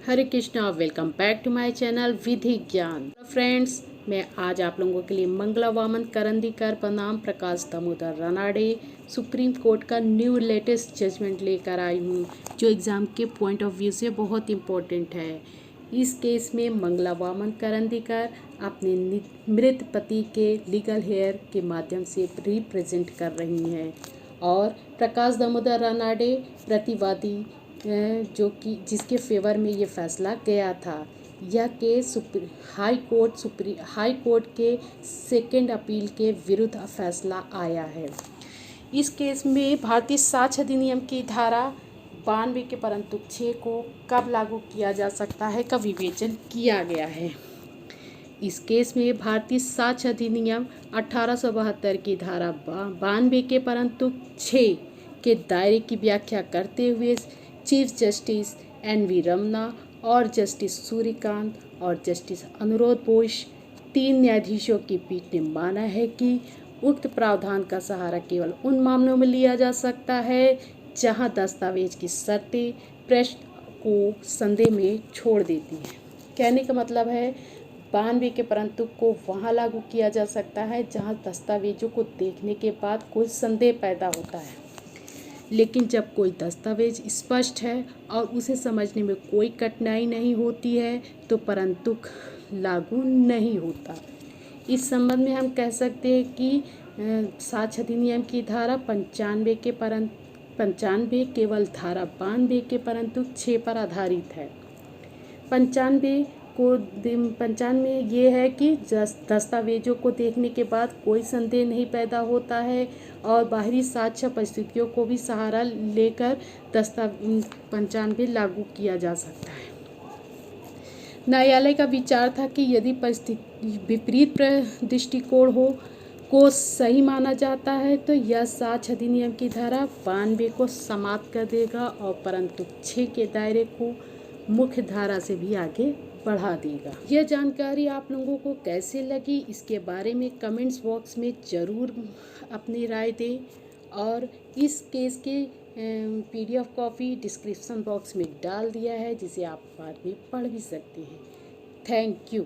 Hare Krishna, welcome back to my channel Vidhi Gyan. Friends, मैं आज आप लोगों के लिए मंगला वामन करंदीकर बनाम प्रकाश दामोदर रानाडे सुप्रीम कोर्ट का न्यू लेटेस्ट जजमेंट लेकर आई हूँ, जो एग्ज़ाम के पॉइंट ऑफ व्यू से बहुत इम्पोर्टेंट है। इस केस में मंगला वामन करंदीकर अपने मृत पति के लीगल हेयर के माध्यम से रिप्रेजेंट कर रही हैं और प्रकाश दामोदर रानाडे प्रतिवादी जो कि जिसके फेवर में ये फैसला गया था। यह केस हाई कोर्ट के सेकेंड अपील के विरुद्ध फैसला आया है। इस केस में भारतीय साक्ष्य अधिनियम की धारा 92 के परंतु 6 को कब लागू किया जा सकता है का विवेचन किया गया है। इस केस में भारतीय साक्ष्य अधिनियम 1872 की धारा 92 के परंतु 6 के दायरे की व्याख्या करते हुए चीफ जस्टिस NV रमन्ना और जस्टिस सूर्यकांत और जस्टिस अनुरोध बोस 3 न्यायाधीशों की पीठ ने माना है कि उक्त प्रावधान का सहारा केवल उन मामलों में लिया जा सकता है जहां दस्तावेज की शर्तें प्रश्न को संदेह में छोड़ देती हैं। कहने का मतलब है 92 के परंतु को वहां लागू किया जा सकता है जहां दस्तावेजों को देखने के बाद कोई संदेह पैदा होता है, लेकिन जब कोई दस्तावेज स्पष्ट है और उसे समझने में कोई कठिनाई नहीं होती है तो परंतु लागू नहीं होता। इस संबंध में हम कह सकते हैं कि साक्ष्य अधिनियम की धारा 95 केवल धारा 92 के परंतु 6 पर आधारित है। 95 ये है कि दस्तावेजों को देखने के बाद कोई संदेह नहीं पैदा होता है और बाहरी साक्ष्य परिस्थितियों को भी सहारा लेकर 95 लागू किया जा सकता है। न्यायालय का विचार था कि यदि परिस्थिति विपरीत दृष्टिकोण को सही माना जाता है तो यह साक्ष्य अधिनियम की धारा 92 को समाप्त कर देगा और परंतु 6 के दायरे को मुख्य धारा से भी आगे बढ़ा देगा। यह जानकारी आप लोगों को कैसे लगी, इसके बारे में कमेंट्स बॉक्स में ज़रूर अपनी राय दें और इस केस के PDF कॉपी डिस्क्रिप्शन बॉक्स में डाल दिया है, जिसे आप बाद में पढ़ भी सकते हैं। Thank you.